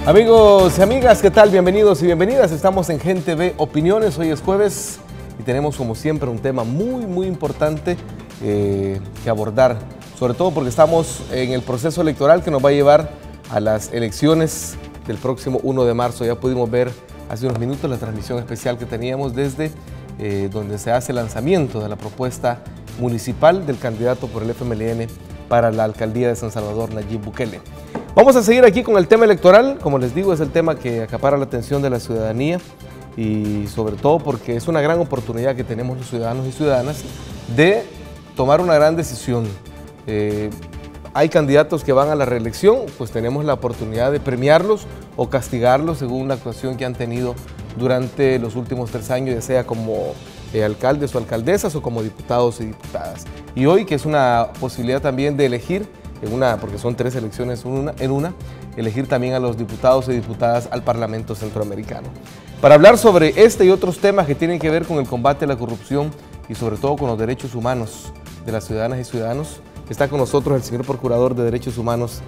Amigos y amigas, ¿qué tal? Bienvenidos y bienvenidas. Estamos en Gen TV Opiniones. Hoy es jueves y tenemos como siempre un tema muy importante que abordar. Sobre todo porque estamos en el proceso electoral que nos va a llevar a las elecciones del próximo 1 de marzo. Ya pudimos ver hace unos minutos la transmisión especial que teníamos desde donde se hace el lanzamiento de la propuesta municipal del candidato por el FMLN para la alcaldía de San Salvador, Nayib Bukele. Vamos a seguir aquí con el tema electoral. Como les digo, es el tema que acapara la atención de la ciudadanía y sobre todo porque es una gran oportunidad que tenemos los ciudadanos y ciudadanas de tomar una gran decisión. Hay candidatos que van a la reelección, pues tenemos la oportunidad de premiarlos o castigarlos según la actuación que han tenido durante los últimos 3 años, ya sea como alcaldes o alcaldesas o como diputados y diputadas. Y hoy, que es una posibilidad también de elegir, porque son 3 elecciones en una, elegir también a los diputados y diputadas al Parlamento Centroamericano. Para hablar sobre este y otros temas que tienen que ver con el combate a la corrupción y sobre todo con los derechos humanos de las ciudadanas y ciudadanos, está con nosotros el señor Procurador de Derechos Humanos,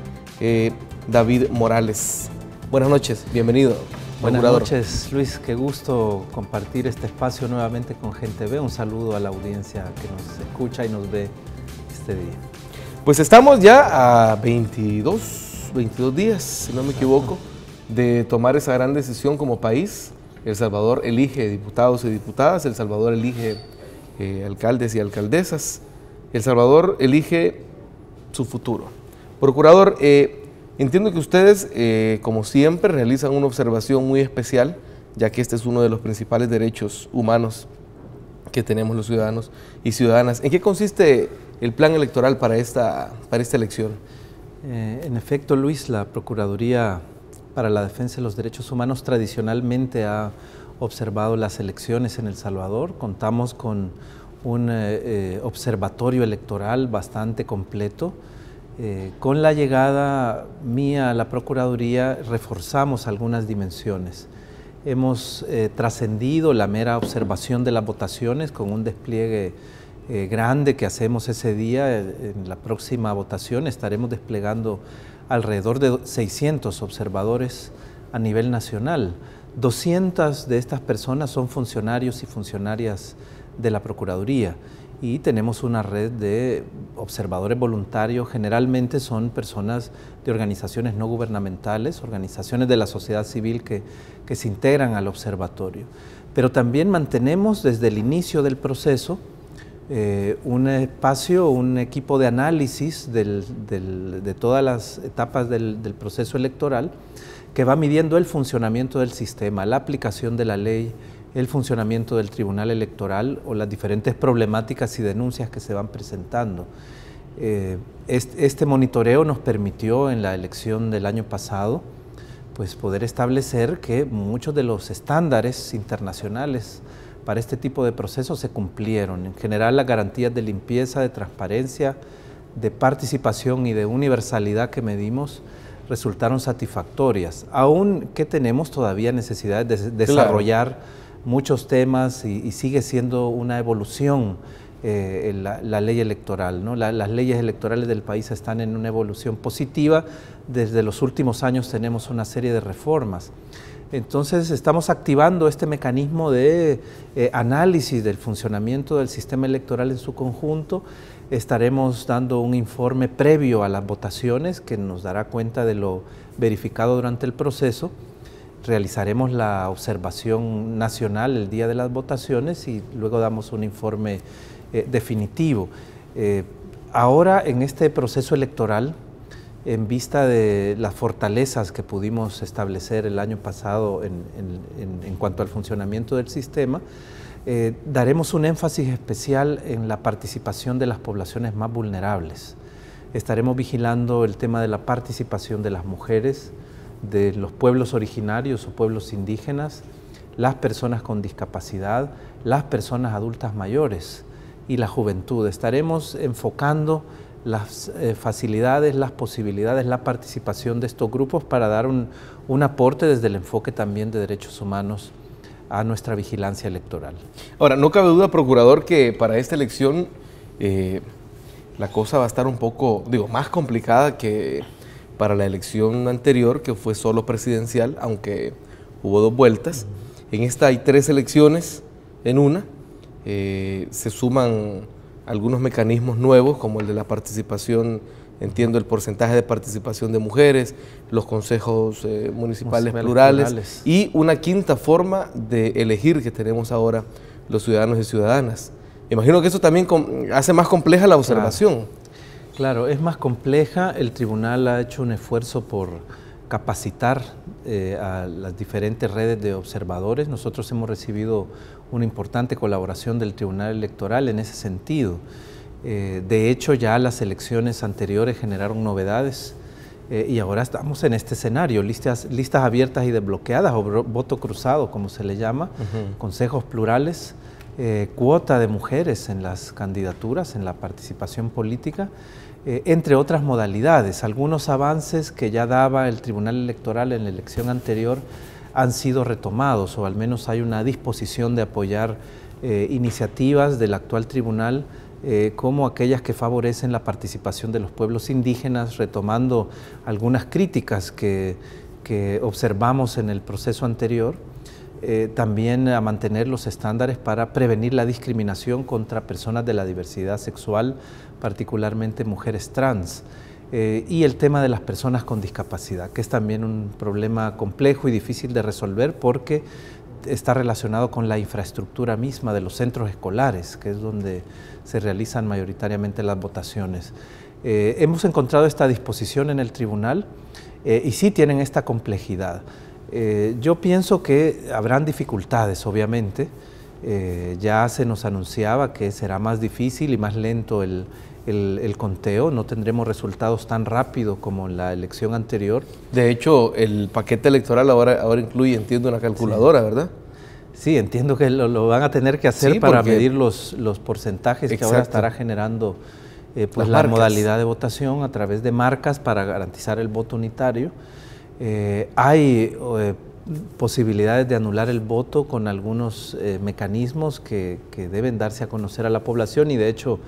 David Morales. Buenas noches, bienvenido. Buenas noches, Luis, qué gusto compartir este espacio nuevamente con Gen TV. Un saludo a la audiencia que nos escucha y nos ve este día. Pues estamos ya a 22 días, si no me equivoco, de tomar esa gran decisión como país. El Salvador elige diputados y diputadas, El Salvador elige alcaldes y alcaldesas, El Salvador elige su futuro. Procurador, entiendo que ustedes, como siempre, realizan una observación muy especial, ya que este es uno de los principales derechos humanos que tenemos los ciudadanos y ciudadanas. ¿En qué consiste el plan electoral para esta elección? En efecto, Luis, la Procuraduría para la Defensa de los Derechos Humanos tradicionalmente ha observado las elecciones en El Salvador. Contamos con un observatorio electoral bastante completo. Con la llegada mía a la Procuraduría reforzamos algunas dimensiones. Hemos trascendido la mera observación de las votaciones con un despliegue grande que hacemos ese día. En la próxima votación estaremos desplegando alrededor de 600 observadores a nivel nacional. 200 de estas personas son funcionarios y funcionarias de la Procuraduría y tenemos una red de observadores voluntarios. Generalmente son personas de organizaciones no gubernamentales, organizaciones de la sociedad civil que se integran al observatorio. Pero también mantenemos desde el inicio del proceso un espacio, un equipo de análisis de todas las etapas del proceso electoral que va midiendo el funcionamiento del sistema, la aplicación de la ley, el funcionamiento del Tribunal Electoral o las diferentes problemáticas y denuncias que se van presentando. Este monitoreo nos permitió en la elección del año pasado pues poder establecer que muchos de los estándares internacionales para este tipo de procesos se cumplieron. En general, las garantías de limpieza, de transparencia, de participación y de universalidad que medimos resultaron satisfactorias. Aún que tenemos todavía necesidad de desarrollar muchos temas y sigue siendo una evolución la ley electoral, ¿no? Las leyes electorales del país están en una evolución positiva. Desde los últimos años tenemos una serie de reformas. Entonces estamos activando este mecanismo de análisis del funcionamiento del sistema electoral en su conjunto. Estaremos dando un informe previo a las votaciones que nos dará cuenta de lo verificado durante el proceso. Realizaremos la observación nacional el día de las votaciones y luego damos un informe definitivo. Ahora, en este proceso electoral, en vista de las fortalezas que pudimos establecer el año pasado en cuanto al funcionamiento del sistema, daremos un énfasis especial en la participación de las poblaciones más vulnerables. Estaremos vigilando el tema de la participación de las mujeres, de los pueblos originarios o pueblos indígenas, las personas con discapacidad, las personas adultas mayores y la juventud. Estaremos enfocando las facilidades, las posibilidades, la participación de estos grupos para dar un aporte desde el enfoque también de derechos humanos a nuestra vigilancia electoral. Ahora, no cabe duda, Procurador, que para esta elección la cosa va a estar un poco, más complicada que para la elección anterior, que fue solo presidencial, aunque hubo 2 vueltas. En esta hay 3 elecciones en una. Se suman algunos mecanismos nuevos, como el de la participación, entiendo el porcentaje de participación de mujeres, los consejos municipales plurales y una 5ª forma de elegir que tenemos ahora los ciudadanos y ciudadanas. Imagino que eso también hace más compleja la observación. Claro, es más compleja. El tribunal ha hecho un esfuerzo por capacitar a las diferentes redes de observadores. Nosotros hemos recibido una importante colaboración del Tribunal Electoral en ese sentido. De hecho, ya las elecciones anteriores generaron novedades y ahora estamos en este escenario, listas abiertas y desbloqueadas, o voto cruzado, como se le llama, consejos plurales, cuota de mujeres en las candidaturas, en la participación política, entre otras modalidades. Algunos avances que ya daba el Tribunal Electoral en la elección anterior han sido retomados, o al menos hay una disposición de apoyar iniciativas del actual tribunal, como aquellas que favorecen la participación de los pueblos indígenas, retomando algunas críticas que observamos en el proceso anterior. También a mantener los estándares para prevenir la discriminación contra personas de la diversidad sexual, particularmente mujeres trans, y el tema de las personas con discapacidad, que es también un problema complejo y difícil de resolver porque está relacionado con la infraestructura misma de los centros escolares, que es donde se realizan mayoritariamente las votaciones. Hemos encontrado esta disposición en el tribunal y sí tienen esta complejidad. Yo pienso que habrán dificultades, obviamente. Ya se nos anunciaba que será más difícil y más lento el conteo, no tendremos resultados tan rápido como en la elección anterior. De hecho, el paquete electoral ahora incluye, entiendo, una calculadora, ¿verdad? Sí, entiendo que lo van a tener que hacer para medir los porcentajes. Exacto. Que ahora estará generando pues la modalidad de votación a través de marcas para garantizar el voto unitario. Hay posibilidades de anular el voto con algunos mecanismos que deben darse a conocer a la población, y de hecho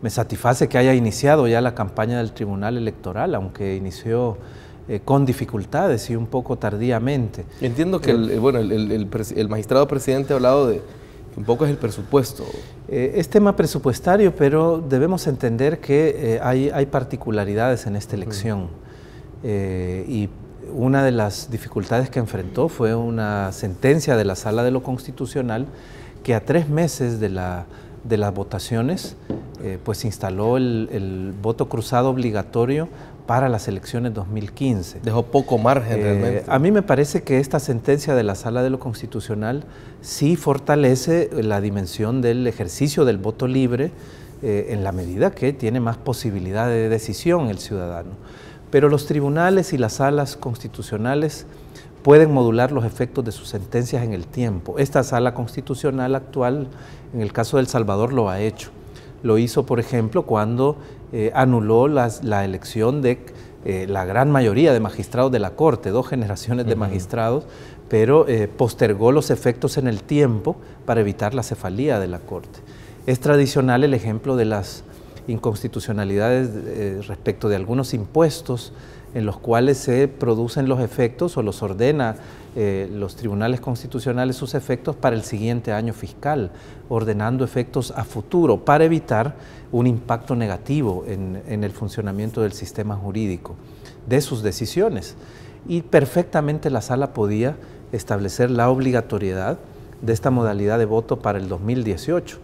me satisface que haya iniciado ya la campaña del Tribunal Electoral, aunque inició con dificultades y un poco tardíamente. Entiendo que el magistrado presidente ha hablado de que un poco es el presupuesto. Es tema presupuestario, pero debemos entender que hay particularidades en esta elección. Y una de las dificultades que enfrentó fue una sentencia de la Sala de lo Constitucional que a 3 meses de las votaciones pues instaló el voto cruzado obligatorio para las elecciones 2015. Dejó poco margen realmente. A mí me parece que esta sentencia de la Sala de lo Constitucional sí fortalece la dimensión del ejercicio del voto libre en la medida que tiene más posibilidad de decisión el ciudadano. Pero los tribunales y las salas constitucionales pueden modular los efectos de sus sentencias en el tiempo. Esta sala constitucional actual, en el caso de El Salvador, lo ha hecho. Lo hizo, por ejemplo, cuando anuló la elección de la gran mayoría de magistrados de la Corte, 2 generaciones de magistrados, pero postergó los efectos en el tiempo para evitar la cefalía de la Corte. Es tradicional el ejemplo de las inconstitucionalidades respecto de algunos impuestos en los cuales se producen los efectos o los ordena los tribunales constitucionales sus efectos para el siguiente año fiscal, ordenando efectos a futuro para evitar un impacto negativo en el funcionamiento del sistema jurídico de sus decisiones. Y perfectamente la Sala podía establecer la obligatoriedad de esta modalidad de voto para el 2018.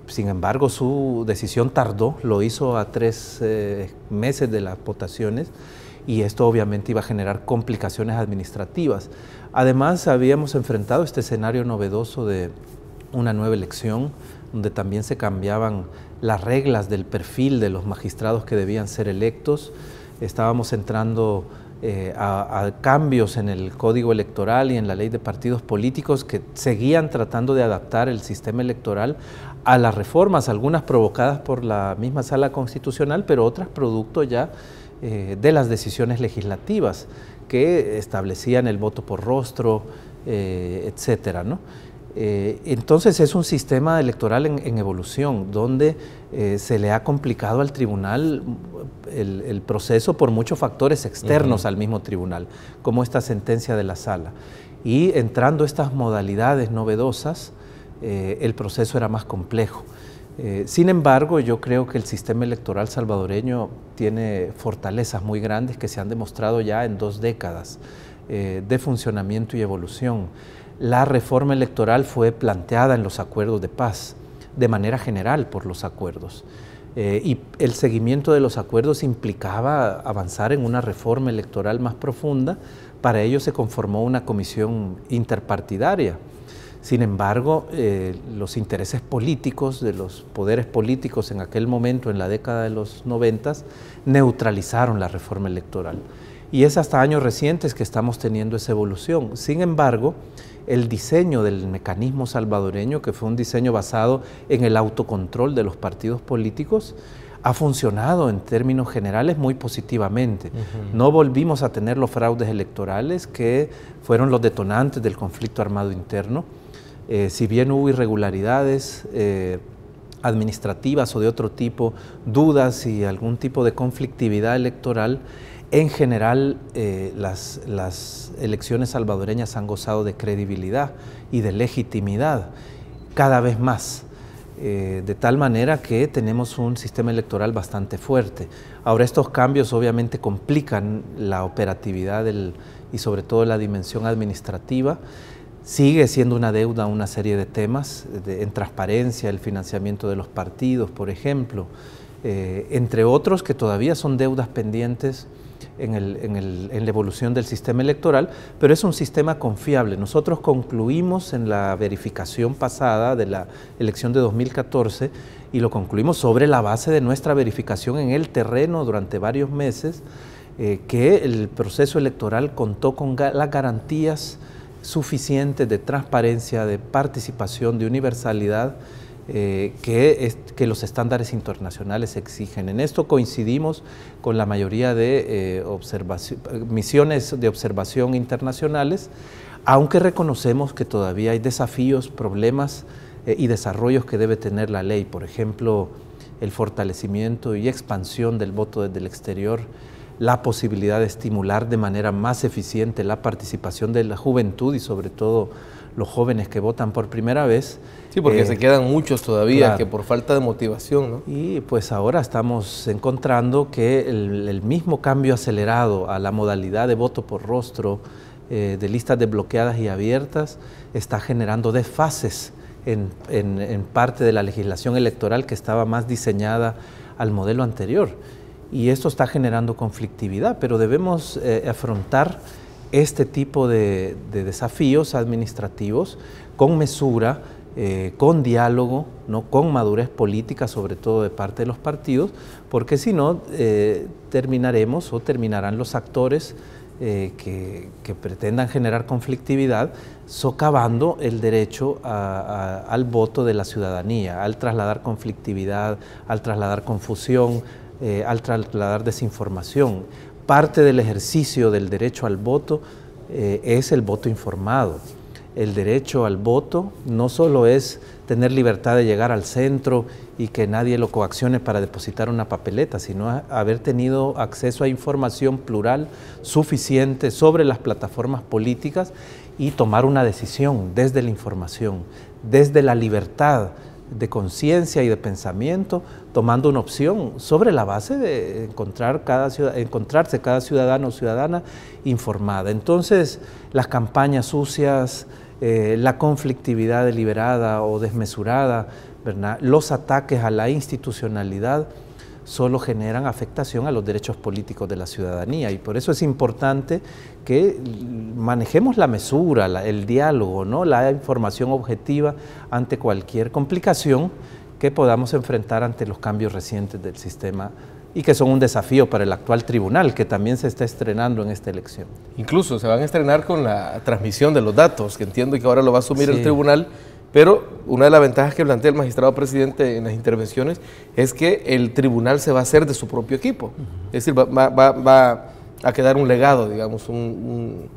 Sin embargo, su decisión tardó, lo hizo a 3 meses de las votaciones, y esto obviamente iba a generar complicaciones administrativas. Además, habíamos enfrentado este escenario novedoso de una nueva elección, donde también se cambiaban las reglas del perfil de los magistrados que debían ser electos. Estábamos entrando a cambios en el Código Electoral y en la Ley de Partidos Políticos que seguían tratando de adaptar el sistema electoral a las reformas, algunas provocadas por la misma Sala Constitucional, pero otras producto ya de las decisiones legislativas que establecían el voto por rostro, etcétera, ¿no? Entonces es un sistema electoral en evolución, donde se le ha complicado al tribunal el proceso por muchos factores externos al mismo tribunal, como esta sentencia de la sala. Y entrando estas modalidades novedosas, el proceso era más complejo. Sin embargo, yo creo que el sistema electoral salvadoreño tiene fortalezas muy grandes que se han demostrado ya en 2 décadas de funcionamiento y evolución. La reforma electoral fue planteada en los acuerdos de paz, de manera general por los acuerdos. Y el seguimiento de los acuerdos implicaba avanzar en una reforma electoral más profunda. Para ello se conformó una comisión interpartidaria. Sin embargo, los intereses políticos de los poderes políticos en aquel momento, en la década de los 90, neutralizaron la reforma electoral. Y es hasta años recientes que estamos teniendo esa evolución. Sin embargo, el diseño del mecanismo salvadoreño, que fue un diseño basado en el autocontrol de los partidos políticos, ha funcionado en términos generales muy positivamente. No volvimos a tener los fraudes electorales que fueron los detonantes del conflicto armado interno. Si bien hubo irregularidades administrativas o de otro tipo, dudas y algún tipo de conflictividad electoral, en general las elecciones salvadoreñas han gozado de credibilidad y de legitimidad cada vez más, de tal manera que tenemos un sistema electoral bastante fuerte. Ahora, estos cambios obviamente complican la operatividad y sobre todo la dimensión administrativa. Sigue siendo una deuda una serie de temas, en transparencia, el financiamiento de los partidos, por ejemplo, entre otros que todavía son deudas pendientes en la evolución del sistema electoral, pero es un sistema confiable. Nosotros concluimos en la verificación pasada de la elección de 2014 y lo concluimos sobre la base de nuestra verificación en el terreno durante varios meses, que el proceso electoral contó con las garantías suficientes de transparencia, de participación, de universalidad que los estándares internacionales exigen. En esto coincidimos con la mayoría de misiones de observación internacionales, aunque reconocemos que todavía hay desafíos, problemas y desarrollos que debe tener la ley. Por ejemplo, el fortalecimiento y expansión del voto desde el exterior, la posibilidad de estimular de manera más eficiente la participación de la juventud y sobre todo los jóvenes que votan por primera vez. Sí, porque se quedan muchos todavía, claro, que por falta de motivación, ¿no? Y pues ahora estamos encontrando que el mismo cambio acelerado a la modalidad de voto por rostro, de listas desbloqueadas y abiertas, está generando desfases en parte de la legislación electoral que estaba más diseñada al modelo anterior. Y esto está generando conflictividad, pero debemos afrontar este tipo de desafíos administrativos con mesura, con diálogo, ¿no? Con madurez política, sobre todo de parte de los partidos, porque si no terminarán los actores que pretendan generar conflictividad socavando el derecho al voto de la ciudadanía, al trasladar conflictividad, al trasladar confusión, al trasladar desinformación. Parte del ejercicio del derecho al voto es el voto informado. El derecho al voto no solo es tener libertad de llegar al centro y que nadie lo coaccione para depositar una papeleta, sino haber tenido acceso a información plural suficiente sobre las plataformas políticas y tomar una decisión desde la información, desde la libertad de conciencia y de pensamiento, tomando una opción sobre la base de encontrarse cada ciudadano o ciudadana informada. Entonces, las campañas sucias, la conflictividad deliberada o desmesurada, ¿verdad?, los ataques a la institucionalidad solo generan afectación a los derechos políticos de la ciudadanía, y por eso es importante que manejemos la mesura, el diálogo, ¿no?, la información objetiva ante cualquier complicación que podamos enfrentar ante los cambios recientes del sistema y que son un desafío para el actual tribunal, que también se está estrenando en esta elección. Incluso se van a estrenar con la transmisión de los datos, que entiendo que ahora lo va a asumir el tribunal. Pero una de las ventajas que plantea el magistrado presidente en las intervenciones es que el tribunal se va a hacer de su propio equipo. Es decir, va a quedar un legado, digamos, un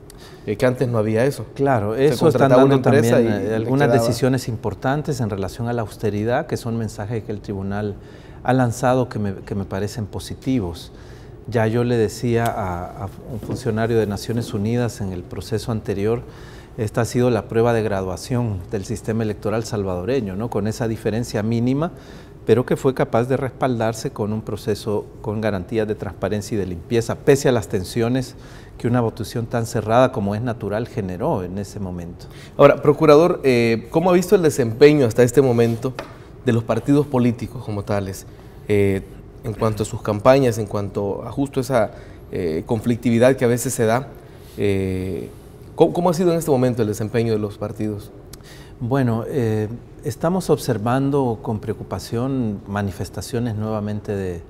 que antes no había eso. Claro, eso están dando también algunas decisiones importantes en relación a la austeridad, que son mensajes que el tribunal ha lanzado que me parecen positivos. Ya yo le decía a un funcionario de Naciones Unidas en el proceso anterior, esta ha sido la prueba de graduación del sistema electoral salvadoreño, ¿no? Con esa diferencia mínima, pero que fue capaz de respaldarse con un proceso con garantías de transparencia y de limpieza, pese a las tensiones que una votación tan cerrada como es natural generó en ese momento. Ahora, procurador, ¿cómo ha visto el desempeño hasta este momento de los partidos políticos como tales, en cuanto a sus campañas, en cuanto a justo esa conflictividad que a veces se da? ¿Cómo ha sido en este momento el desempeño de los partidos? Bueno, estamos observando con preocupación manifestaciones nuevamente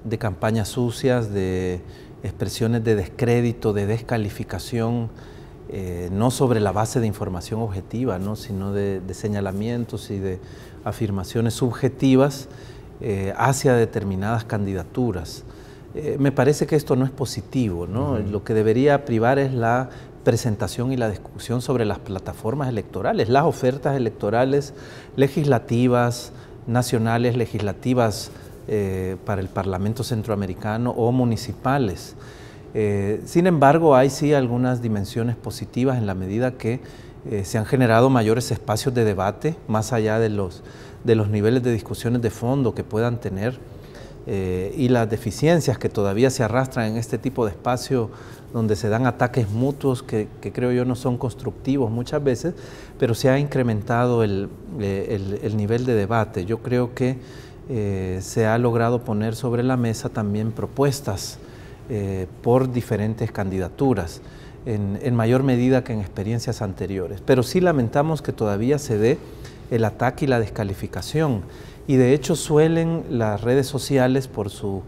de campañas sucias, de expresiones de descrédito, de descalificación, no sobre la base de información objetiva, ¿no? Sino de señalamientos y de afirmaciones subjetivas hacia determinadas candidaturas. Me parece que esto no es positivo, ¿no? Lo que debería privar es la presentación y la discusión sobre las plataformas electorales, las ofertas electorales legislativas, nacionales, legislativas para el Parlamento Centroamericano o municipales. Sin embargo, hay sí algunas dimensiones positivas en la medida que se han generado mayores espacios de debate, más allá de los niveles de discusiones de fondo que puedan tener y las deficiencias que todavía se arrastran en este tipo de espacio donde se dan ataques mutuos que creo yo no son constructivos muchas veces, pero se ha incrementado el nivel de debate. Yo creo que se ha logrado poner sobre la mesa también propuestas por diferentes candidaturas, en mayor medida que en experiencias anteriores. Pero sí lamentamos que todavía se dé el ataque y la descalificación. Y de hecho suelen las redes sociales, por su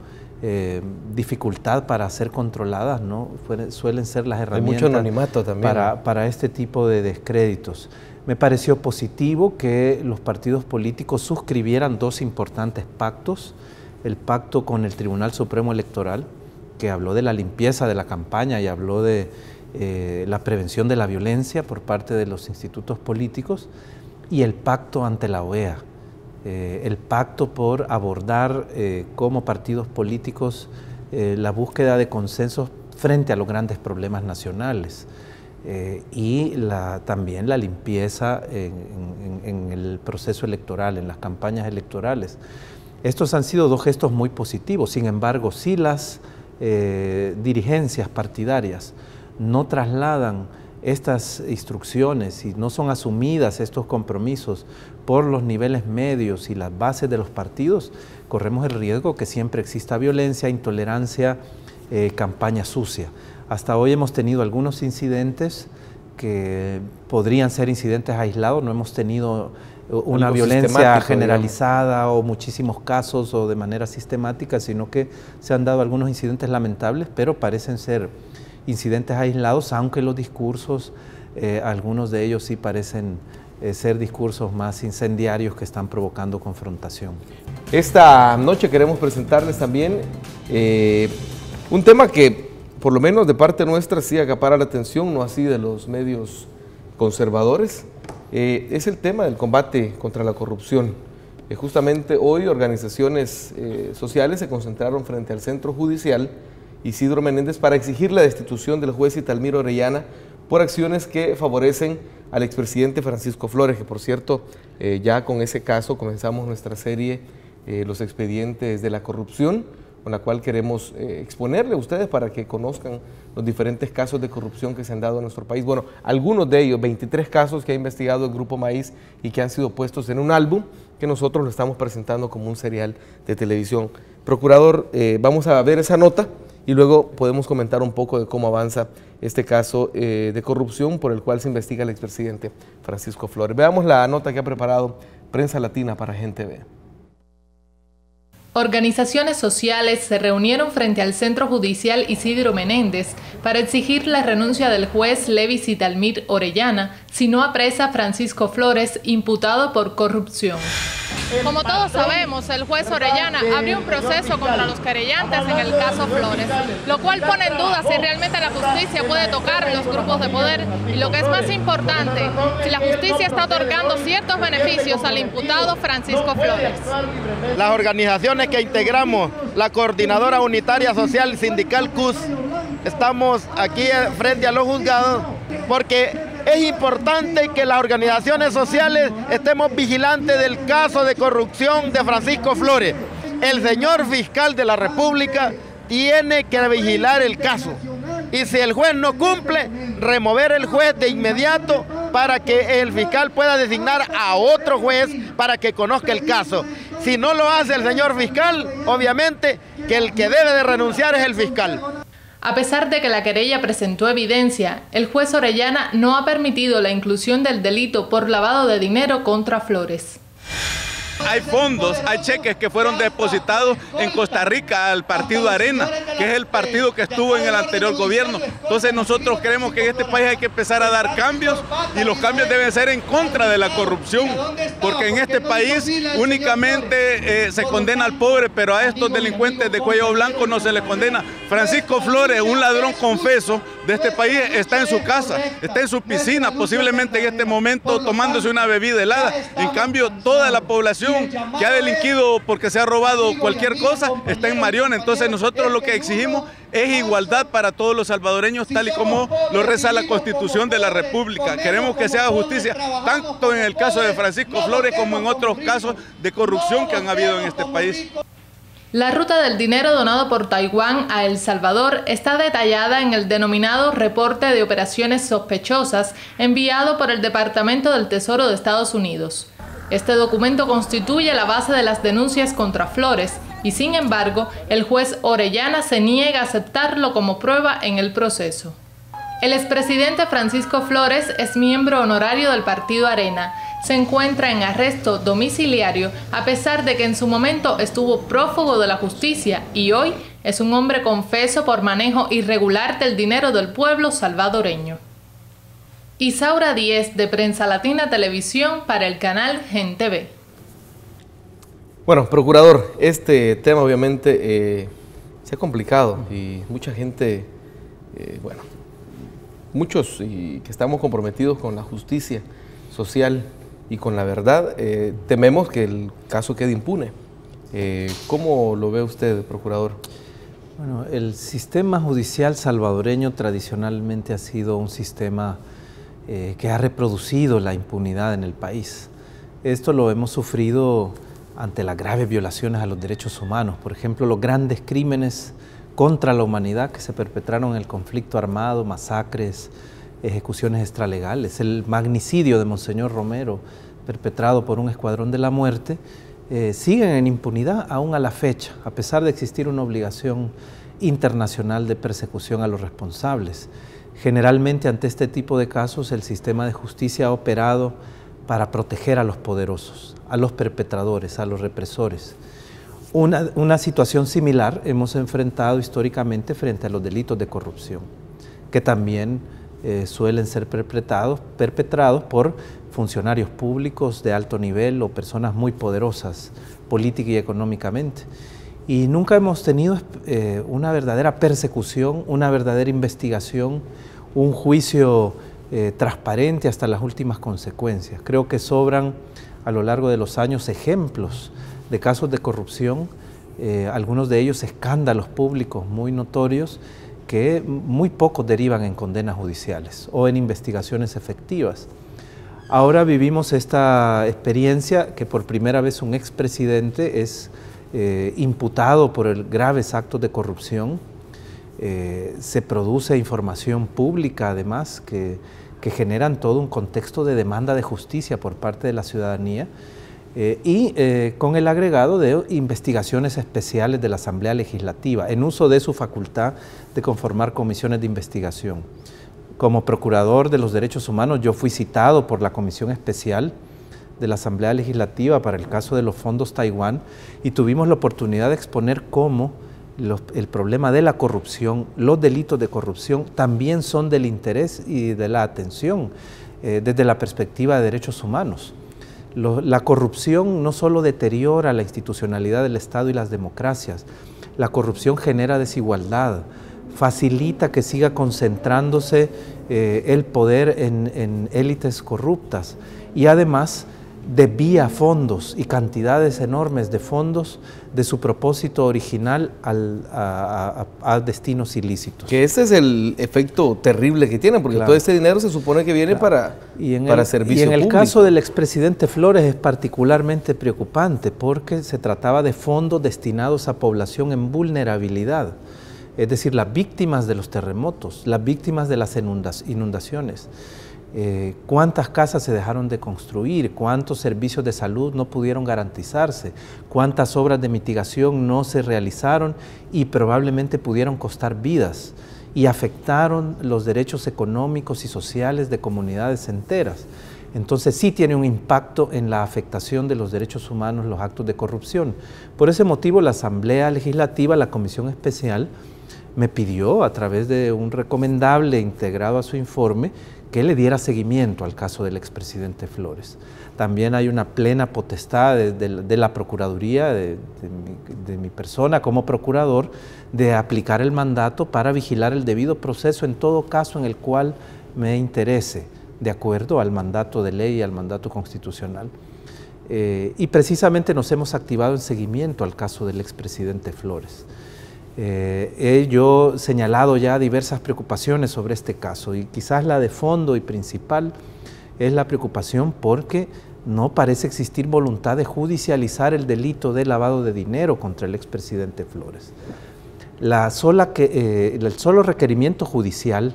dificultad para ser controladas, ¿no? Suelen ser las herramientas. Hay mucho anonimato también, para este tipo de descréditos. Me pareció positivo que los partidos políticos suscribieran dos importantes pactos. El pacto con el Tribunal Supremo Electoral, que habló de la limpieza de la campaña y habló de la prevención de la violencia por parte de los institutos políticos, y el pacto ante la OEA. El pacto por abordar como partidos políticos la búsqueda de consensos frente a los grandes problemas nacionales y también la limpieza en el proceso electoral, en las campañas electorales. Estos han sido dos gestos muy positivos. Sin embargo, si las dirigencias partidarias no trasladan estas instrucciones y no son asumidas estos compromisos por los niveles medios y las bases de los partidos, corremos el riesgo que siempre exista violencia, intolerancia, campaña sucia. Hasta hoy hemos tenido algunos incidentes que podrían ser incidentes aislados, no hemos tenido una violencia generalizada, digamos, o muchísimos casos o de manera sistemática, sino que se han dado algunos incidentes lamentables, pero parecen ser incidentes aislados, aunque los discursos, algunos de ellos sí parecen ser discursos más incendiarios que están provocando confrontación. Esta noche queremos presentarles también un tema que, por lo menos de parte nuestra, sí acapara la atención, no así de los medios conservadores, es el tema del combate contra la corrupción. Justamente hoy organizaciones sociales se concentraron frente al Centro Judicial Isidro Menéndez para exigir la destitución del juez Italmiro Orellana por acciones que favorecen al expresidente Francisco Flores, que por cierto, ya con ese caso comenzamos nuestra serie Los expedientes de la corrupción, con la cual queremos exponerle a ustedes para que conozcan los diferentes casos de corrupción que se han dado en nuestro país. Bueno, algunos de ellos, 23 casos que ha investigado el Grupo Maíz y que han sido puestos en un álbum que nosotros lo estamos presentando como un serial de televisión. Procurador, vamos a ver esa nota y luego podemos comentar un poco de cómo avanza este caso de corrupción por el cual se investiga el expresidente Francisco Flores. Veamos la nota que ha preparado Prensa Latina para Gente V. Organizaciones sociales se reunieron frente al Centro Judicial Isidro Menéndez para exigir la renuncia del juez Levis Italmiro Orellana si no apresa a Francisco Flores, imputado por corrupción. Como todos sabemos, el juez Orellana abrió un proceso contra los querellantes en el caso Flores, lo cual pone en duda si realmente la justicia puede tocar los grupos de poder y, lo que es más importante, si la justicia está otorgando ciertos beneficios al imputado Francisco Flores. Las organizaciones que integramos la Coordinadora Unitaria Social Sindical CUS estamos aquí frente a los juzgados porque es importante que las organizaciones sociales estemos vigilantes del caso de corrupción de Francisco Flores. El señor fiscal de la República tiene que vigilar el caso. Y si el juez no cumple, remover el juez de inmediato para que el fiscal pueda designar a otro juez para que conozca el caso. Si no lo hace el señor fiscal, obviamente que el que debe de renunciar es el fiscal. A pesar de que la querella presentó evidencia, el juez Orellana no ha permitido la inclusión del delito por lavado de dinero contra Flores. Hay fondos, hay cheques que fueron depositados en Costa Rica al partido Arena, que es el partido que estuvo en el anterior gobierno. Entonces nosotros creemos que en este país hay que empezar a dar cambios y los cambios deben ser en contra de la corrupción, porque en este país únicamente se condena al pobre, pero a estos delincuentes de cuello blanco no se les condena. Francisco Flores, un ladrón confeso de este país, está en su casa, está en su piscina, posiblemente en este momento tomándose una bebida helada. En cambio, toda la población que ha delinquido porque se ha robado cualquier cosa está en Mariona. Entonces nosotros lo que exigimos es igualdad para todos los salvadoreños, tal y como lo reza la Constitución de la República. Queremos que se haga justicia, tanto en el caso de Francisco Flores como en otros casos de corrupción que han habido en este país. La ruta del dinero donado por Taiwán a El Salvador está detallada en el denominado Reporte de Operaciones Sospechosas enviado por el Departamento del Tesoro de Estados Unidos. Este documento constituye la base de las denuncias contra Flores y, sin embargo, el juez Orellana se niega a aceptarlo como prueba en el proceso. El expresidente Francisco Flores es miembro honorario del partido Arena. Se encuentra en arresto domiciliario a pesar de que en su momento estuvo prófugo de la justicia y hoy es un hombre confeso por manejo irregular del dinero del pueblo salvadoreño. Isaura Díez, de Prensa Latina Televisión, para el canal Gente V. Bueno, procurador, este tema obviamente se ha complicado y mucha gente, muchos y que estamos comprometidos con la justicia social y con la verdad, tememos que el caso quede impune. ¿Cómo lo ve usted, procurador? Bueno, el sistema judicial salvadoreño tradicionalmente ha sido un sistema que ha reproducido la impunidad en el país. Esto lo hemos sufrido ante las graves violaciones a los derechos humanos. Por ejemplo, los grandes crímenes contra la humanidad que se perpetraron en el conflicto armado, masacres, ejecuciones extralegales, el magnicidio de Monseñor Romero, perpetrado por un escuadrón de la muerte, siguen en impunidad aún a la fecha, a pesar de existir una obligación internacional de persecución a los responsables. Generalmente ante este tipo de casos el sistema de justicia ha operado para proteger a los poderosos, a los perpetradores, a los represores. Una situación similar hemos enfrentado históricamente frente a los delitos de corrupción, que también suelen ser perpetrados por funcionarios públicos de alto nivel o personas muy poderosas política y económicamente. Y nunca hemos tenido una verdadera persecución, una verdadera investigación, un juicio transparente hasta las últimas consecuencias. Creo que sobran a lo largo de los años ejemplos de casos de corrupción, algunos de ellos escándalos públicos muy notorios que muy pocos derivan en condenas judiciales o en investigaciones efectivas. Ahora vivimos esta experiencia que por primera vez un expresidente es imputado por graves actos de corrupción. Se produce información pública además que generan todo un contexto de demanda de justicia por parte de la ciudadanía con el agregado de investigaciones especiales de la Asamblea Legislativa en uso de su facultad de conformar comisiones de investigación. Como procurador de los derechos humanos yo fui citado por la Comisión Especial de la Asamblea Legislativa para el caso de los fondos Taiwán y tuvimos la oportunidad de exponer cómo el problema de la corrupción, los delitos de corrupción también son del interés y de la atención desde la perspectiva de derechos humanos. La corrupción no solo deteriora la institucionalidad del Estado y las democracias, la corrupción genera desigualdad, facilita que siga concentrándose el poder en élites corruptas y además desvía fondos y cantidades enormes de fondos de su propósito original a destinos ilícitos. Que ese es el efecto terrible que tiene, porque todo ese dinero se supone que viene para servicio público. Y en el público. caso del expresidente Flores es particularmente preocupante porque se trataba de fondos destinados a población en vulnerabilidad, es decir, las víctimas de los terremotos, las víctimas de las inundaciones. Cuántas casas se dejaron de construir, cuántos servicios de salud no pudieron garantizarse, cuántas obras de mitigación no se realizaron y probablemente pudieron costar vidas y afectaron los derechos económicos y sociales de comunidades enteras. Entonces sí tiene un impacto en la afectación de los derechos humanos, los actos de corrupción. Por ese motivo la Asamblea Legislativa, la Comisión Especial, me pidió a través de un recomendable integrado a su informe que le diera seguimiento al caso del expresidente Flores. También hay una plena potestad de la Procuraduría, de mi persona como procurador, de aplicar el mandato para vigilar el debido proceso en todo caso en el cual me interese, de acuerdo al mandato de ley y al mandato constitucional. Y precisamente nos hemos activado en seguimiento al caso del expresidente Flores. He yo señalado ya diversas preocupaciones sobre este caso y quizás la de fondo y principal es la preocupación porque no parece existir voluntad de judicializar el delito de lavado de dinero contra el expresidente Flores. El solo requerimiento judicial,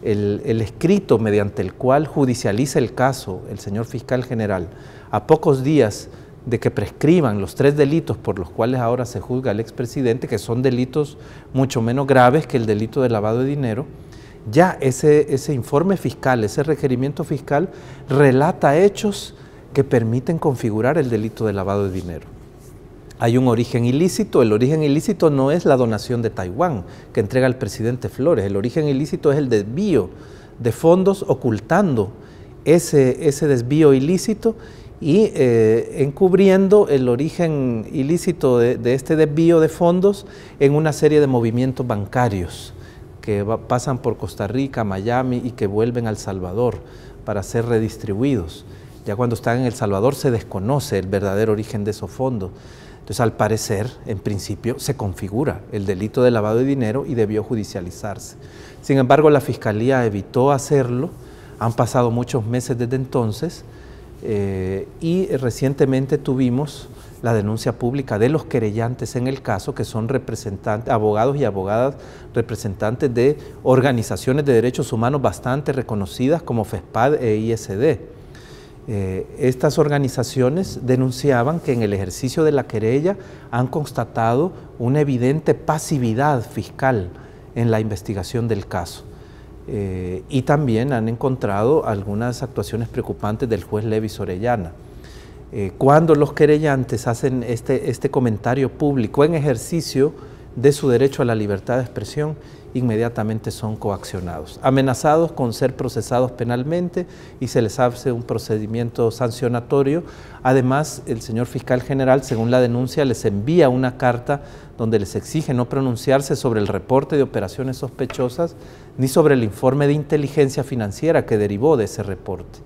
el escrito mediante el cual judicializa el caso el señor fiscal general a pocos días de que prescriban los 3 delitos por los cuales ahora se juzga al expresidente, que son delitos mucho menos graves que el delito de lavado de dinero, ya ese informe fiscal, ese requerimiento fiscal, relata hechos que permiten configurar el delito de lavado de dinero. Hay un origen ilícito. El origen ilícito no es la donación de Taiwán que entrega el presidente Flores. El origen ilícito es el desvío de fondos ocultando ese desvío ilícito y encubriendo el origen ilícito de este desvío de fondos en una serie de movimientos bancarios que pasan por Costa Rica, Miami y que vuelven a El Salvador para ser redistribuidos. Ya cuando están en El Salvador se desconoce el verdadero origen de esos fondos. Entonces, al parecer, en principio, se configura el delito de lavado de dinero y debió judicializarse. Sin embargo, la Fiscalía evitó hacerlo. Han pasado muchos meses desde entonces y recientemente tuvimos la denuncia pública de los querellantes en el caso, que son abogados y abogadas representantes de organizaciones de derechos humanos bastante reconocidas como FESPAD e ISD. Estas organizaciones denunciaban que en el ejercicio de la querella han constatado una evidente pasividad fiscal en la investigación del caso. Y también han encontrado algunas actuaciones preocupantes del juez Levis Orellana. Cuando los querellantes hacen este comentario público en ejercicio de su derecho a la libertad de expresión, inmediatamente son coaccionados, amenazados con ser procesados penalmente y se les hace un procedimiento sancionatorio. Además, el señor fiscal general, según la denuncia, les envía una carta donde les exige no pronunciarse sobre el reporte de operaciones sospechosas ni sobre el informe de inteligencia financiera que derivó de ese reporte.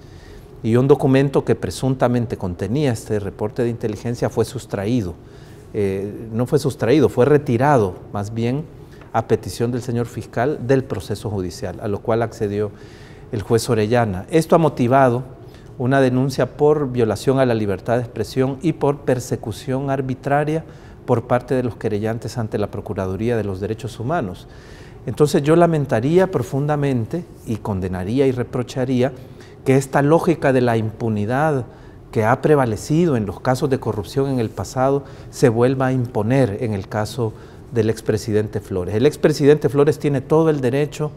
Y un documento que presuntamente contenía este reporte de inteligencia fue sustraído. No fue sustraído, fue retirado más bien a petición del señor fiscal del proceso judicial, a lo cual accedió el juez Orellana. Esto ha motivado una denuncia por violación a la libertad de expresión y por persecución arbitraria por parte de los querellantes ante la Procuraduría de los Derechos Humanos. Entonces yo lamentaría profundamente y condenaría y reprocharía que esta lógica de la impunidad que ha prevalecido en los casos de corrupción en el pasado se vuelva a imponer en el caso del expresidente Flores. El expresidente Flores tiene todo el derecho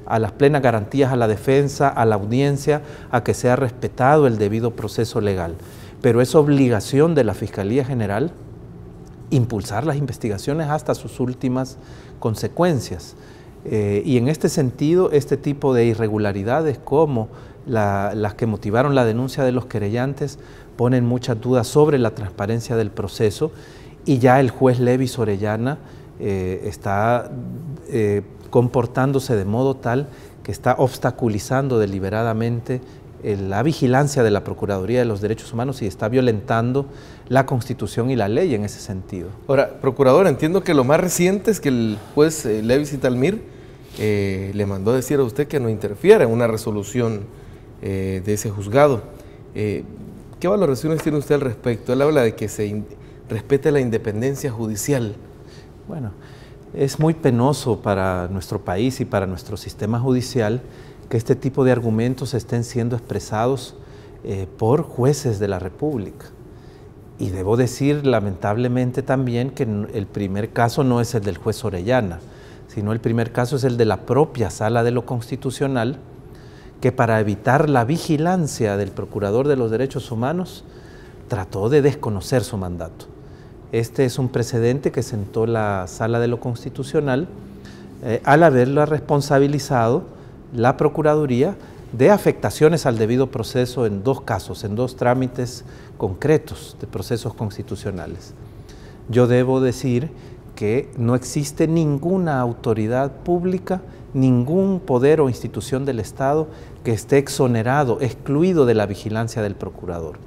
a las plenas garantías a la defensa, a la audiencia, a que sea respetado el debido proceso legal. Pero es obligación de la Fiscalía General impulsar las investigaciones hasta sus últimas consecuencias. Y en este sentido, este tipo de irregularidades como las que motivaron la denuncia de los querellantes ponen muchas dudas sobre la transparencia del proceso, y ya el juez Levis Orellana está comportándose de modo tal que está obstaculizando deliberadamente la vigilancia de la Procuraduría de los Derechos Humanos y está violentando la Constitución y la ley en ese sentido. Ahora, procurador, entiendo que lo más reciente es que el juez Levis Italmir le mandó a decir a usted que no interfiera en una resolución de ese juzgado. ¿Qué valoraciones tiene usted al respecto? Él habla de que se respete la independencia judicial. Bueno, es muy penoso para nuestro país y para nuestro sistema judicial que este tipo de argumentos estén siendo expresados por jueces de la República. Y debo decir, lamentablemente también, que el primer caso no es el del juez Orellana, sino el primer caso es el de la propia Sala de lo Constitucional, que para evitar la vigilancia del Procurador de los Derechos Humanos trató de desconocer su mandato. Este es un precedente que sentó la Sala de lo Constitucional al haberla responsabilizado la Procuraduría de afectaciones al debido proceso en dos casos, en dos trámites concretos de procesos constitucionales. Yo debo decir que no existe ninguna autoridad pública, ningún poder o institución del Estado que esté exonerado, excluido de la vigilancia del Procurador.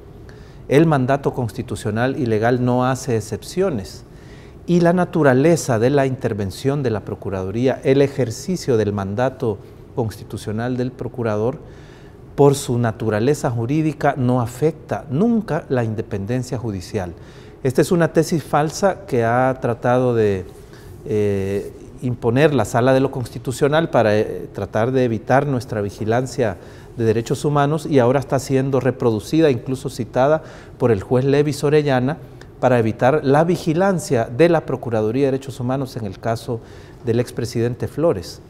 El mandato constitucional y legal no hace excepciones y la naturaleza de la intervención de la Procuraduría, el ejercicio del mandato constitucional del Procurador, por su naturaleza jurídica no afecta nunca la independencia judicial. Esta es una tesis falsa que ha tratado de imponer la Sala de lo Constitucional para tratar de evitar nuestra vigilancia de derechos humanos y ahora está siendo reproducida, incluso citada por el juez Levis Orellana, para evitar la vigilancia de la Procuraduría de Derechos Humanos en el caso del expresidente Flores.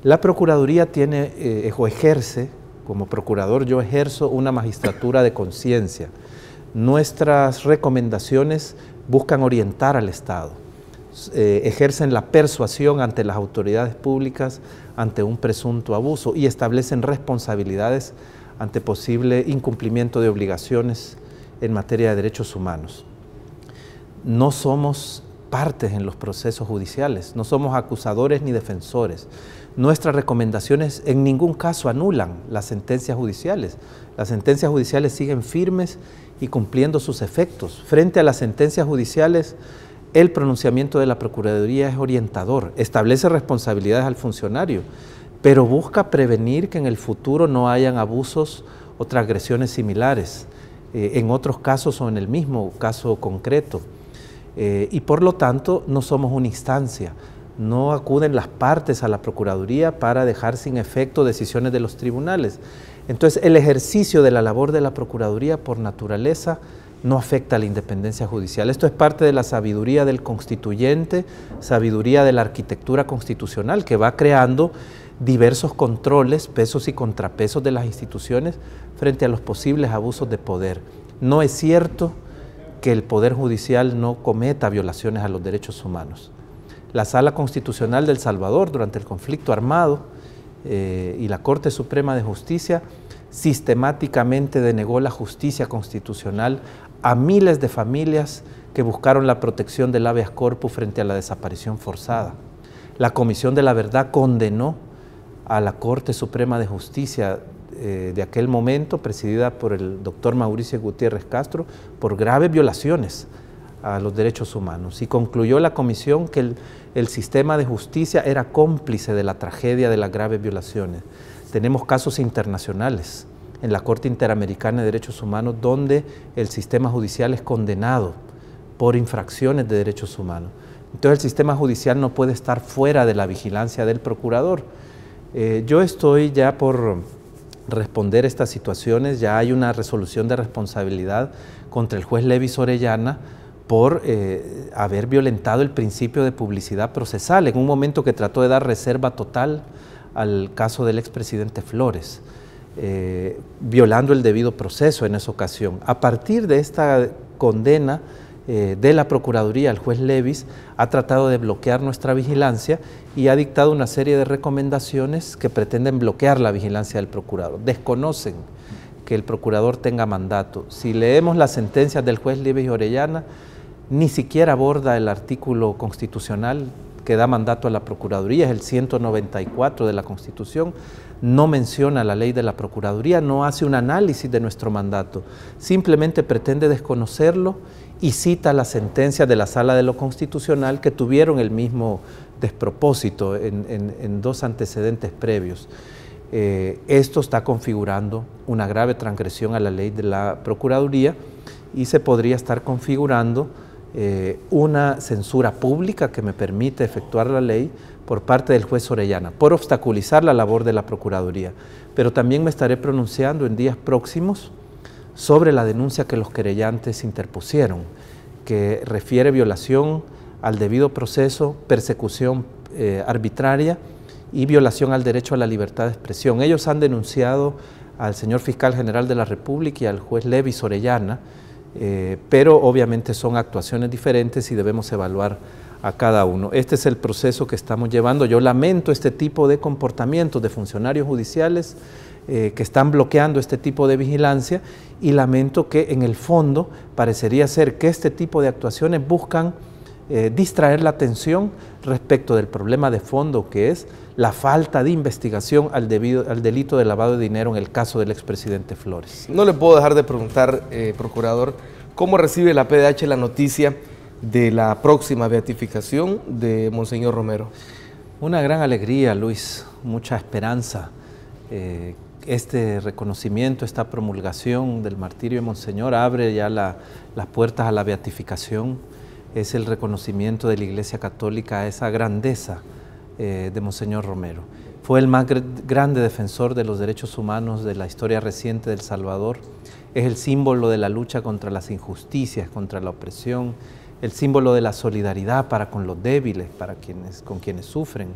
La Procuraduría tiene o ejerce, como procurador yo ejerzo una magistratura de conciencia. Nuestras recomendaciones buscan orientar al Estado, ejercen la persuasión ante las autoridades públicas ante un presunto abuso y establecen responsabilidades ante posible incumplimiento de obligaciones en materia de derechos humanos. No somos partes en los procesos judiciales, no somos acusadores ni defensores. Nuestras recomendaciones en ningún caso anulan las sentencias judiciales. Las sentencias judiciales siguen firmes y cumpliendo sus efectos. Frente a las sentencias judiciales, el pronunciamiento de la Procuraduría es orientador, establece responsabilidades al funcionario, pero busca prevenir que en el futuro no hayan abusos o transgresiones similares, en otros casos o en el mismo caso concreto. Y por lo tanto no somos una instancia, no acuden las partes a la Procuraduría para dejar sin efecto decisiones de los tribunales. Entonces el ejercicio de la labor de la Procuraduría por naturaleza no afecta a la independencia judicial. Esto es parte de la sabiduría del constituyente, sabiduría de la arquitectura constitucional que va creando diversos controles, pesos y contrapesos de las instituciones frente a los posibles abusos de poder. No es cierto que el Poder Judicial no cometa violaciones a los derechos humanos. La Sala Constitucional de El Salvador durante el conflicto armado y la Corte Suprema de Justicia sistemáticamente denegó la justicia constitucional a miles de familias que buscaron la protección del habeas corpus frente a la desaparición forzada. La Comisión de la Verdad condenó a la Corte Suprema de Justicia de aquel momento, presidida por el doctor Mauricio Gutiérrez Castro, por graves violaciones a los derechos humanos. Y concluyó la comisión que el sistema de justicia era cómplice de la tragedia de las graves violaciones. Tenemos casos internacionales en la Corte Interamericana de Derechos Humanos donde el sistema judicial es condenado por infracciones de derechos humanos. Entonces el sistema judicial no puede estar fuera de la vigilancia del procurador. Yo estoy ya por responder estas situaciones, ya hay una resolución de responsabilidad contra el juez Levis Orellana por haber violentado el principio de publicidad procesal en un momento que trató de dar reserva total al caso del expresidente Flores, violando el debido proceso en esa ocasión. A partir de esta condena de la Procuraduría, el juez Levis ha tratado de bloquear nuestra vigilancia y ha dictado una serie de recomendaciones que pretenden bloquear la vigilancia del procurador. Desconocen que el procurador tenga mandato. Si leemos las sentencias del juez Lieves y Orellana, ni siquiera aborda el artículo constitucional que da mandato a la Procuraduría, es el 194 de la Constitución, no menciona la ley de la Procuraduría, no hace un análisis de nuestro mandato, simplemente pretende desconocerlo y cita las sentencias de la Sala de lo Constitucional que tuvieron el mismo despropósito en dos antecedentes previos. Esto está configurando una grave transgresión a la ley de la Procuraduría y se podría estar configurando una censura pública que me permite efectuar la ley por parte del juez Orellana, por obstaculizar la labor de la Procuraduría. Pero también me estaré pronunciando en días próximos sobre la denuncia que los querellantes interpusieron, que refiere violación al debido proceso, persecución arbitraria y violación al derecho a la libertad de expresión. Ellos han denunciado al señor Fiscal General de la República y al juez Lieves Orellana, pero obviamente son actuaciones diferentes y debemos evaluar a cada uno. Este es el proceso que estamos llevando. Yo lamento este tipo de comportamientos de funcionarios judiciales que están bloqueando este tipo de vigilancia y lamento que en el fondo parecería ser que este tipo de actuaciones buscan distraer la atención respecto del problema de fondo que es la falta de investigación al delito de lavado de dinero en el caso del expresidente Flores. No le puedo dejar de preguntar, procurador, ¿cómo recibe la PDH la noticia de la próxima beatificación de Monseñor Romero? Una gran alegría, Luis, mucha esperanza. Este reconocimiento, esta promulgación del martirio de Monseñor abre ya las puertas a la beatificación. Es el reconocimiento de la Iglesia Católica a esa grandeza de Monseñor Romero. Fue el más grande defensor de los derechos humanos de la historia reciente de El Salvador. Es el símbolo de la lucha contra las injusticias, contra la opresión, el símbolo de la solidaridad para con los débiles, con quienes sufren.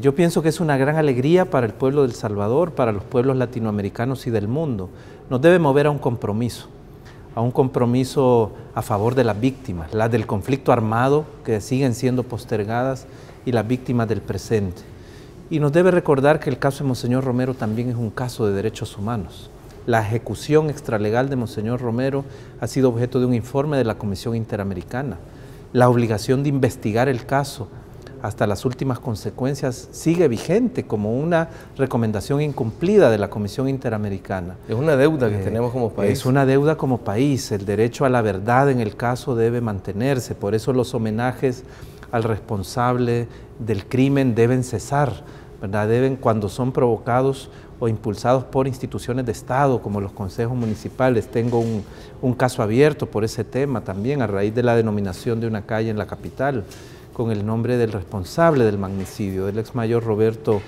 Yo pienso que es una gran alegría para el pueblo de El Salvador, para los pueblos latinoamericanos y del mundo. Nos debe mover a un compromiso a favor de las víctimas, las del conflicto armado que siguen siendo postergadas y las víctimas del presente. Y nos debe recordar que el caso de Monseñor Romero también es un caso de derechos humanos. La ejecución extralegal de Monseñor Romero ha sido objeto de un informe de la Comisión Interamericana. La obligación de investigar el caso hasta las últimas consecuencias sigue vigente como una recomendación incumplida de la Comisión Interamericana. Es una deuda que tenemos como país. Es una deuda como país. El derecho a la verdad en el caso debe mantenerse. Por eso los homenajes al responsable del crimen deben cesar, ¿verdad? Cuando son provocados o impulsados por instituciones de Estado como los consejos municipales. Tengo un caso abierto por ese tema también a raíz de la denominación de una calle en la capital con el nombre del responsable del magnicidio, del ex mayor Roberto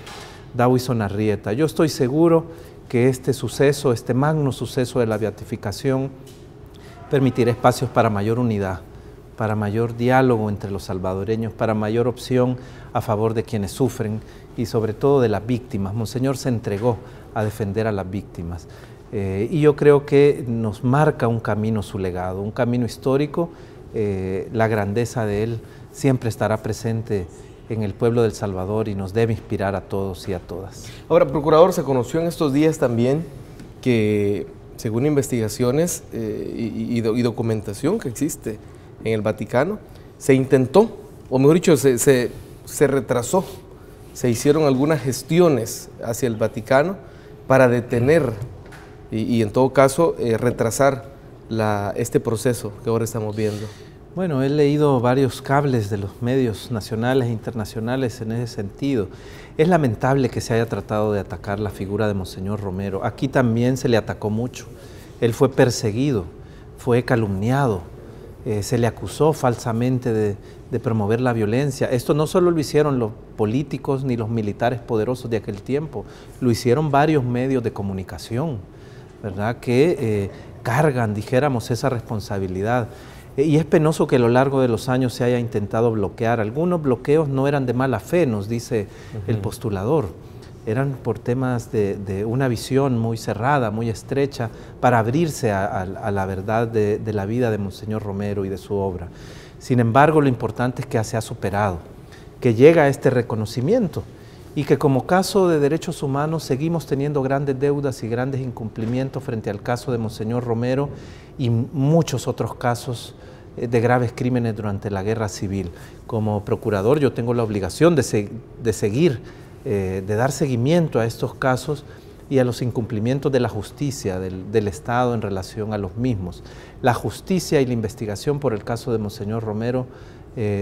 Dawison Arrieta. Yo estoy seguro que este suceso, este magno suceso de la beatificación permitirá espacios para mayor unidad, para mayor diálogo entre los salvadoreños, para mayor opción a favor de quienes sufren y sobre todo de las víctimas. Monseñor se entregó a defender a las víctimas y yo creo que nos marca un camino su legado, un camino histórico. La grandeza de él siempre estará presente en el pueblo de El Salvador y nos debe inspirar a todos y a todas. Ahora, procurador, se conoció en estos días también que, según investigaciones y documentación que existe en el Vaticano, se intentó, o mejor dicho, se retrasó, se hicieron algunas gestiones hacia el Vaticano para detener y en todo caso retrasar este proceso que ahora estamos viendo. Bueno, he leído varios cables de los medios nacionales e internacionales en ese sentido. Es lamentable que se haya tratado de atacar la figura de Monseñor Romero. Aquí también se le atacó mucho. Él fue perseguido, fue calumniado, se le acusó falsamente de promover la violencia. Esto no solo lo hicieron los políticos ni los militares poderosos de aquel tiempo, lo hicieron varios medios de comunicación, ¿verdad? Que cargan, dijéramos, esa responsabilidad. Y es penoso que a lo largo de los años se haya intentado bloquear. Algunos bloqueos no eran de mala fe, nos dice el postulador. Eran por temas de una visión muy cerrada, muy estrecha, para abrirse a la verdad de la vida de Monseñor Romero y de su obra. Sin embargo, lo importante es que se ha superado, que llega a este reconocimiento y que como caso de derechos humanos seguimos teniendo grandes deudas y grandes incumplimientos frente al caso de Monseñor Romero y muchos otros casos de graves crímenes durante la guerra civil. Como procurador yo tengo la obligación de seguir, de dar seguimiento a estos casos y a los incumplimientos de la justicia, del Estado en relación a los mismos. La justicia y la investigación por el caso de Monseñor Romero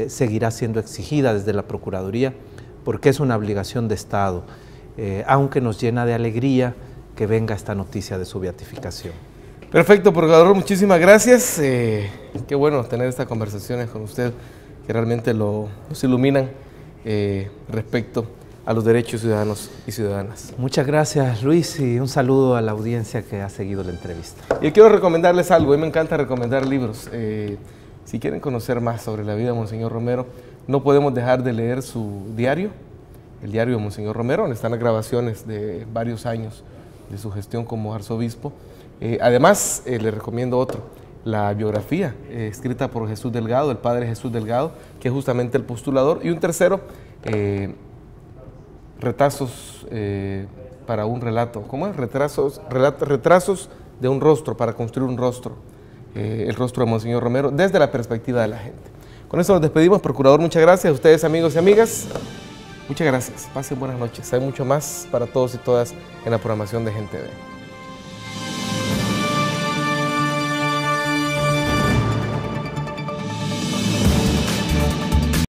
seguirá siendo exigida desde la Procuraduría porque es una obligación de Estado, aunque nos llena de alegría que venga esta noticia de su beatificación. Perfecto, procurador, muchísimas gracias. Qué bueno tener estas conversaciones con usted que realmente nos iluminan respecto a los derechos ciudadanos y ciudadanas. Muchas gracias, Luis, y un saludo a la audiencia que ha seguido la entrevista. Yo quiero recomendarles algo, a mí me encanta recomendar libros. Si quieren conocer más sobre la vida de Monseñor Romero, no podemos dejar de leer su diario, el diario de Monseñor Romero, donde están las grabaciones de varios años de su gestión como arzobispo. Además, le recomiendo otro, la biografía escrita por Jesús Delgado, el padre Jesús Delgado, que es justamente el postulador, y un tercero, retazos para un relato. ¿Cómo es? Retrasos de un rostro, para construir un rostro, el rostro de Monseñor Romero, desde la perspectiva de la gente. Con eso nos despedimos, procurador, muchas gracias a ustedes, amigos y amigas. Muchas gracias, pasen buenas noches. Hay mucho más para todos y todas en la programación de Gente Ve.